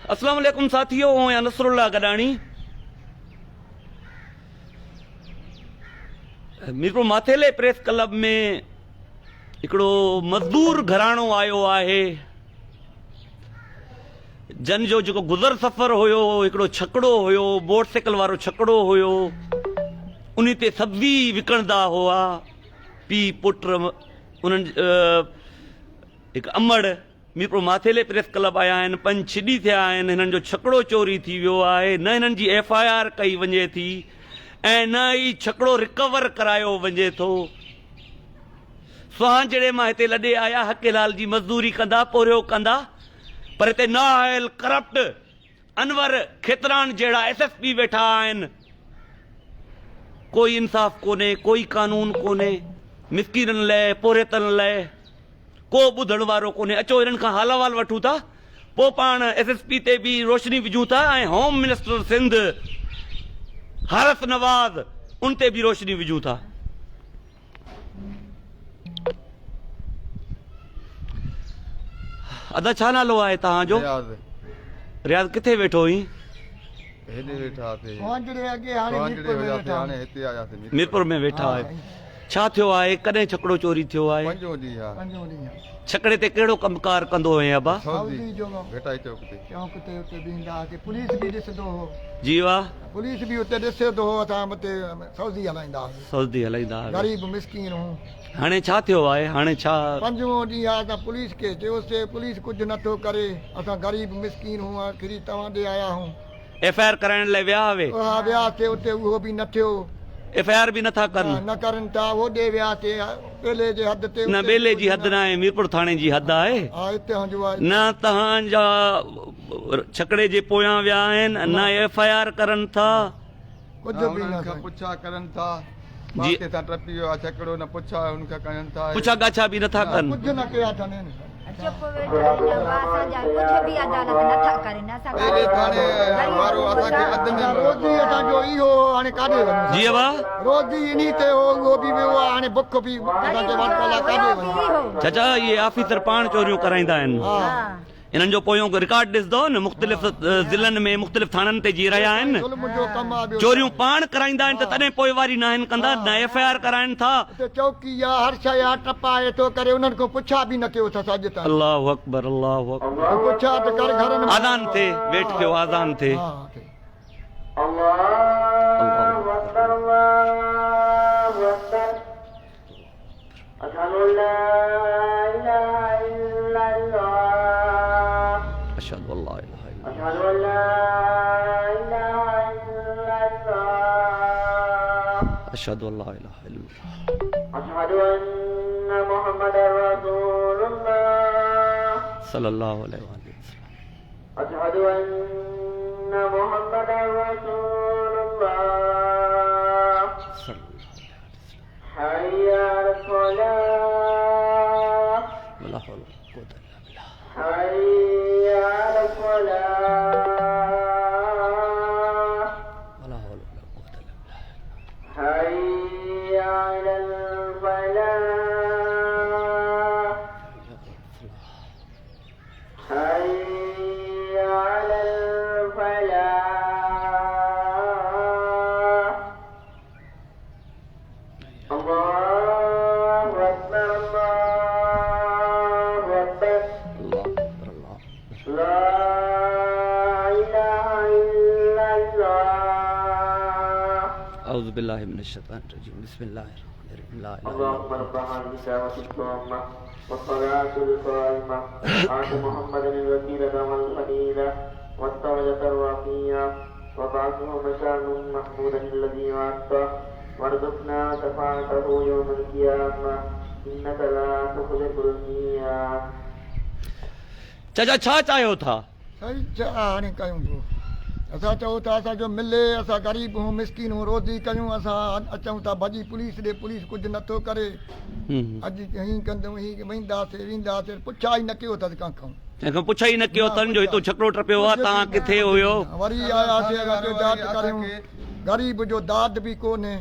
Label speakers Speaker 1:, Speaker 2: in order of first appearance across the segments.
Speaker 1: अस्सलाम वालेकुम साथियों, मैं नसरुल्लाह गडाणी। मीरपुर माथेले प्रेस क्लब में हिकिड़ो मजदूर घराणो आयो आहे, जन जो जेको गुज़र सफ़र हुयो, हिकिड़ो छकड़ो हुयो, मोटरसाइकिल वारो छकड़ो हुयो, उन ते सब्जी विकणंदा हुआ पी पुट। उन्हनि हिकु अमड़ मीरपुर माथेले प्रेस क्लब आया आहिनि, 5-6 ॾींहं थिया आहिनि, हिननि जो छकड़ो चोरी थी वियो आहे। न हिननि जी FIR कई वञे थी ऐं न ई छकड़ो रिकवर करायो वञे थो। सुहांजणे मां हिते लॾे आया हकेलाल जी मज़दूरी कंदा, पोरियो कंदा, पर हिते नाअहल करप्ट अनवर खेतरान जहिड़ा SSP वेठा आहिनि। कोई इंसाफ़ कोन्हे, कोई कानून कोन्हे, मिसकीननि लाइ, पोरियतनि लाइ को ॿुधण वारो कोन्हे। अचो हिननि खां हाल अहवाल वठूं था, पोइ पाण SSP ते बि रोशनी विझूं था ऐं होम मिनिस्टर सिंध हारिस नवाज़ उन ते बि रोशनी विझूं था। अदा छा नालो आहे तव्हांजो? रियाज़ किथे वेठो हुई? मीरपुर में वेठा आहे। छा थियो आहे? कॾहिं छकड़ो चोरी थियो आहे? छकड़े ते कहिड़ो कमकार कंदो हुए अबा?
Speaker 2: पुलिस भी ॾिसंदो हो।
Speaker 1: जी वाह।
Speaker 2: पुलिस भी उते ॾिसंदो हो, असां मथे सऊदी हलाईंदा हुआसीं।
Speaker 1: सऊदी हलाईंदा हुआ।
Speaker 2: गरीब मिसकीन हूं।
Speaker 1: हाणे छा थियो आहे? हाणे छा?
Speaker 2: 5 ॾींहं आहे, असां पुलिस खे चयोसीं, पुलिस कुझु नथो करे। असां गरीब मिसकीन हूं, आख़िरी तव्हां ॾे आया हूं।
Speaker 1: FIR कराइण लाइ विया हुए?
Speaker 2: हा वियासीं, उते उहो बि न थियो।
Speaker 1: FIR बि नथा कनि?
Speaker 2: न करनि था। होॾे वियासीं ॿेले जे हद ते।
Speaker 1: न ॿेले जी हद न आहे, मीरपुर थाणे जी हद आहे।
Speaker 2: हा हिते जो आहे।
Speaker 1: न तव्हांजा छकड़े जे पोयां विया आहिनि, न FIR करनि था,
Speaker 2: कुझु बि न
Speaker 3: पुछा करनि था।
Speaker 1: जी
Speaker 3: टपी वियो आहे छकड़ो, न पुछा उनखां कनि था,
Speaker 1: पुछा गाछा बि नथा कनि।
Speaker 2: कुझु न कया अथनि।
Speaker 4: चुप वेठा आहिनि, असांजा कुझु बि अदालत नथा करनि। असां
Speaker 2: रोज़ी असांजो इहो हाणे काॾे वञूं?
Speaker 1: जी अबा।
Speaker 2: रोज़ी इन्ही ते हो, उहो बि वियो आहे, हाणे बुख बि असांखे काॾे वञूं?
Speaker 1: चाचा इहे ऑफिसर पाण चोरियूं कराईंदा आहिनि। इन्हनि जो पोयों रिकॉर्ड ॾिसंदो न, मुख़्तलिफ़ ज़िलनि में मुख़्तलिफ़ थाननि ते जी रहिया आहिनि, चोरियूं पाण कराईंदा आहिनि, त तॾहिं पोइवारी न आहिनि कंदा, न FIR कराइनि था।
Speaker 2: चौकी आहे, हर शइ आहे, टपाए थो करे, उन्हनि खां पुछा बि न कयो अथसि अॼु ताईं।
Speaker 1: अल्लाहु अकबर, अल्लाहु अकबर।
Speaker 2: पुछा त कर घरनि में।
Speaker 1: आज़ान थे, वेठ कयो, आज़ान थे। أشهد أن لا إله إلا الله أشهد أن لا إله إلا الله
Speaker 5: أشهد أن محمد رسول الله
Speaker 1: صلى الله عليه وسلم
Speaker 5: أشهد أن محمد رسول الله حي على الصلاة
Speaker 1: ولا حول ولا قوة إلا بالله
Speaker 5: حي على الصلاة
Speaker 1: ولا حول ولا قوة إلا بالله
Speaker 5: حي على الفلاح حي على الفلاح الله أكبر الله أكبر
Speaker 1: الله أكبر الله
Speaker 5: لا إله إلا الله
Speaker 1: أعوذ بالله من الشيطان الرجيم بسم الله الرحمن الرحيم لا إله إلا
Speaker 5: اللهم
Speaker 1: الله
Speaker 5: رب هذه الدعوة التامة والصلاة القائمة آت محمدا الوسيلة والفضيلة والدرجة الرفيعة وبعثه مكانا محمودا الذي وعدته وارزقنا شفاعته يوم القيامة إنك لا تخلف الميعاد.
Speaker 1: चाचा छा चाहियो था?
Speaker 2: सही हाणे कयूं पियो। असां चऊं था असांजो मिले, असां ग़रीब हूं, मिसकीन हूं, रोज़ी कयूं, असां अचूं था भॼी पुलिस ॾे, पुलिस कुझु नथो करे। अॼु हीअं कंदुमि, हीअं वेंदासीं, पुछा ई न कयो अथसि कंहिंखां।
Speaker 1: कंहिंखां पुछा ई न कयो अथनि जो हितो छकड़ो टपियो आहे, तव्हां किथे हुयो?
Speaker 2: वरी आयासीं, दाद करियूं, ग़रीब जो दाद बि कोन्हे।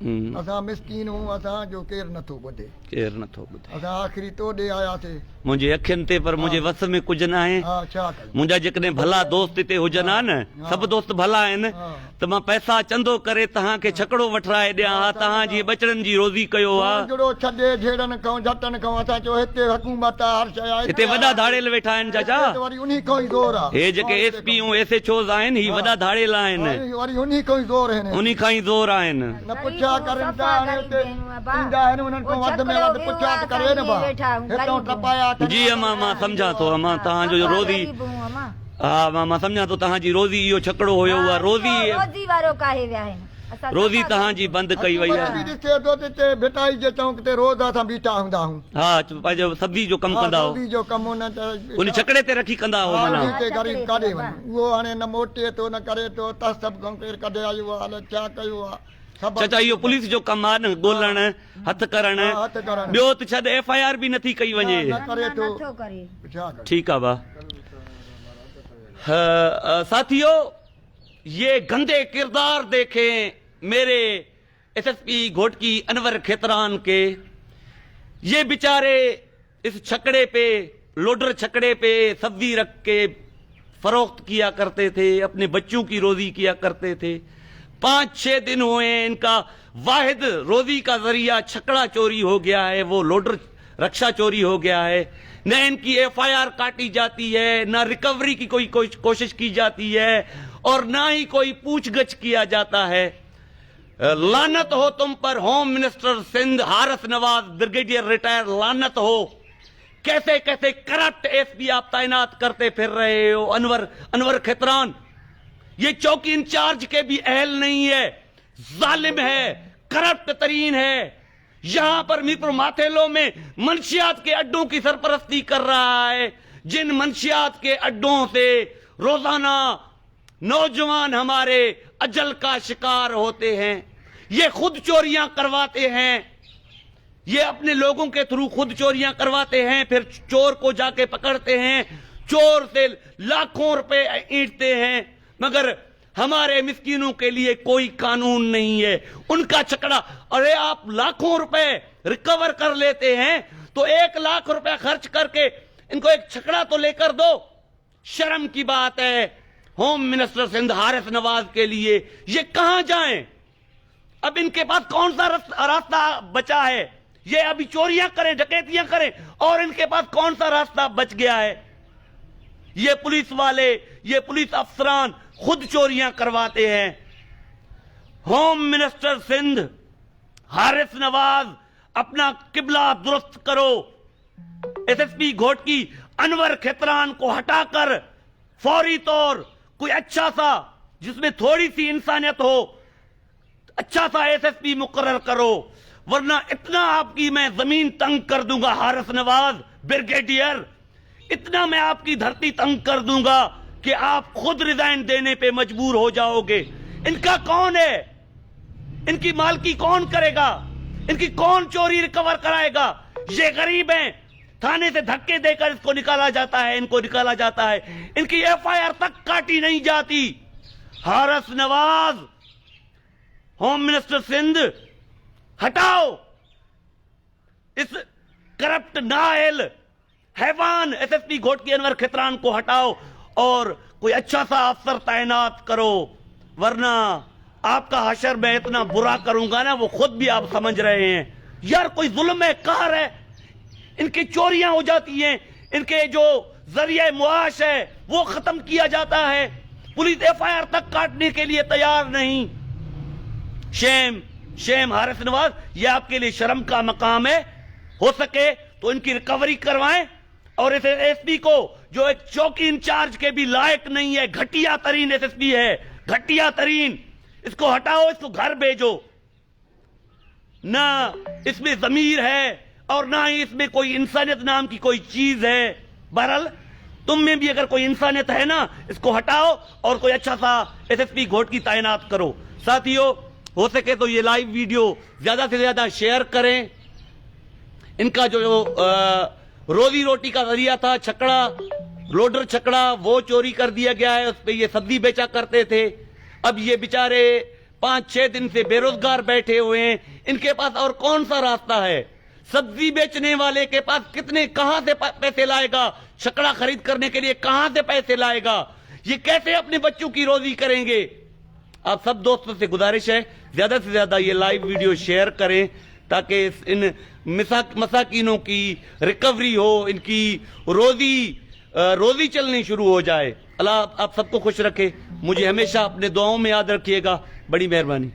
Speaker 2: असां मिसकीन हूं, असांजो केरु नथो ॿुधे,
Speaker 1: केरु नथो ॿुधे।
Speaker 2: असां आख़िरी तो ॾे आयासीं।
Speaker 1: मुंहिंजे अखियुनि ते पर मुंहिंजे वस में कुझु न आहे।
Speaker 2: हा छा कयूं?
Speaker 1: मुंहिंजा जेकॾहिं भला दोस्त हिते हुजनि हा न, सभु दोस्त भला आहिनि, त मां पैसा चंदो करे तव्हांखे छकड़ो वठराए ॾियां हा, तव्हांजी बचड़नि जी रोज़ी कयो हा।
Speaker 2: जुड़ो छॾे झेड़नि खां झटनि खां, असां चयो हिते हुकूमत आहे, हर शइ आहे।
Speaker 1: हिते वॾा धाड़ेल वेठा आहिनि चाचा,
Speaker 2: वरी उन्ही खां ई ज़ोर आहे।
Speaker 1: हे जेके एसपी ऐं एसएचओस आहिनि, ही वॾा धाड़ेल आहिनि,
Speaker 2: वरी उन्ही खां ई ज़ोर आहिनि,
Speaker 1: उन्ही खां ई ज़ोर आहिनि।
Speaker 2: न पुछा करनि था, हाणे हिते ईंदा आहिनि, उन्हनि खां वधि में वधि पुछा त करे न बा, हितां टपाया।
Speaker 1: जी अम्मा, मां सम्झां थो अम्मा, तव्हांजो रोज़ी, हा मां सम्झां थो तव्हांजी रोज़ी इहो छकड़ो हुयो, उहा रोज़ी
Speaker 4: वारो काहे विया आहिनि, असां
Speaker 1: रोज़ी तव्हांजी बंदि कई वई आहे।
Speaker 2: ॾिसे थो त हिते भिटाई जे चौक ते रोज़ असां बीठा हूंदा आहियूं।
Speaker 1: हा पंहिंजो सब्जी जो कमु कंदा हो,
Speaker 2: सब्जी जो कमु हुन त
Speaker 1: उन छकड़े ते रखी कंदा हो माना।
Speaker 2: हिते ग़रीब काॾे वञे, उहो हाणे न मोटे थो न करे थो, त सभु खां केरु कढे आयो आहे, अलाए छा कयो आहे।
Speaker 1: चाचा इहो पुलिस जो कमु आहे न, ॻोल्हण, हथ करणु, ॿियो त छॾ FIR बि नथी कई वञे।
Speaker 4: नथो करे।
Speaker 1: ठीक है बा। साथियों, ये गंदे किरदार देखें मेरे SSP घोटकी अनवर खेतरान के। ये बेचारे इस छकड़े पे, लोडर छकड़े पे सब्जी रख के फरोख्त किया करते थे, अपने बच्चों की रोजी किया करते थे। 5-6 दिन हुए इनका वाहिद रोजी का जरिया छकड़ा चोरी हो गया है, वो लोडर रक्षा चोरी हो गया है। न इनकी FIR काटी जाती है, न रिकवरी की कोई कोशिश की जाती है, और ना ही कोई पूछगछ किया जाता है। लानत हो तुम पर home minister Sindh Haris Nawaz brigadier retire, लानत हो। कैसे कैसे करप्ट SP आप तैनात करते फिर रहे हो अनवर खेतरान। ये चौकी इंचार्ज के भी अहल नहीं है, जालिम है, करप्ट तरीन है। यहां पर मीरपुर माथेलो में मंशियात के अड्डों की सरपरस्ती कर रहा है, जिन मंशियात के अड्डों से रोजाना नौजवान हमारे अजल का शिकार होते हैं। ये खुद चोरियां करवाते हैं, ये अपने लोगों के थ्रू खुद चोरियां करवाते हैं, फिर चोर को जाके पकड़ते हैं, चोर से लाखों रुपए ईंटते हैं, मगर हमारे मिस्कीनों के लिए कोई कानून नहीं है। उनका छकड़ा, अरे आप लाखों रुपए रिकवर कर लेते हैं तो 1 लाख रुपए खर्च करके इनको एक छकड़ा तो लेकर दो। शर्म की बात है। होम मिनिस्टर सिंध हारिस नवाज के लिए ये कहां जाएं? अब इनके पास कौन सा रास्ता बचा है? ये अभी चोरियां करें, डकैतियां करें, और इनके पास कौन सा रास्ता बच गया है? ये पुलिस वाले, ये पुलिस अफसरान खुद चोरियां करवाते हैं। होम मिनिस्टर सिंध हारिस नवाज, अपना किबला दुरुस्त करो। SSP घोटकी अनवर खेतरान को हटाकर फौरी तौर कोई अच्छा सा, जिसमें थोड़ी सी इंसानियत हो, अच्छा सा SSP मुकर्रर करो, वरना इतना आपकी मैं जमीन तंग कर दूंगा हारिस नवाज ब्रिगेडियर, इतना मैं आपकी धरती तंग कर दूंगा कि आप खुद रिजाइन देने पे मजबूर हो जाओगे। इनका कौन है? इनकी मालकी कौन करेगा? इनकी कौन चोरी रिकवर कराएगा? ये गरीब हैं, थाने से धक्के देकर इसको निकाला जाता है, इनको निकाला जाता है, इनकी FIR तक काटी नहीं जाती। हारिस नवाज, होम मिनिस्टर सिंध, हटाओ इस करप्ट नाअहल हैवान SSP घोटकी अनवर खेतरान को हटाओ और कोई अच्छा सा अफसर तैनात करो, वरना आपका हशर मैं इतना बुरा करूंगा ना, वो खुद भी आप समझ रहे हैं। यार कोई जुल्म है, कहर है, इनकी चोरियां हो जाती हैं, इनके जो जरिए मुआश है वो खत्म किया जाता है, पुलिस FIR तक काटने के लिए तैयार नहीं। शेम शेम हारिस नवाज, ये आपके लिए शर्म का मकाम है। हो सके तो इनकी रिकवरी करवाएं, और इस SSP को, जो एक चौकी इंचार्ज के भी लायक नहीं है, घटिया तरीन SSP है, घटिया तरीन, इसको हटाओ, इसको घर भेजो। ना इसमें जमीर है और ना ही इसमें कोई इंसानियत नाम की कोई चीज है। बहरहाल तुम में भी अगर कोई इंसानियत है ना, इसको हटाओ और कोई अच्छा सा SSP घोटकी तैनात करो। साथियों, हो सके तो ये लाइव वीडियो ज्यादा से ज्यादा शेयर करें। इनका जो रोजी रोटी का जरिया था छकड़ा, लोडर छकड़ा, वो चोरी कर दिया गया है, उस पे ये सब्जी बेचा करते थे। अब ये बेचारे 5-6 दिन से बेरोजगार बैठे हुए हैं, इनके पास और कौन सा रास्ता है? सब्जी बेचने वाले के पास कितने कहां से पैसे लाएगा? छकड़ा खरीद करने के लिए कहां से पैसे लाएगा? ये कैसे अपने बच्चों की रोजी करेंगे? आप सब दोस्तों से गुजारिश है, ज्यादा से ज्यादा ये लाइव वीडियो शेयर करें ताकि इन मसाकीनों की रिकवरी हो, इनकी रोजी चलनी शुरू हो जाए। अल्लाह आप सबको खुश रखे। मुझे हमेशा अपने दुआओं में याद रखिएगा। बड़ी मेहरबानी।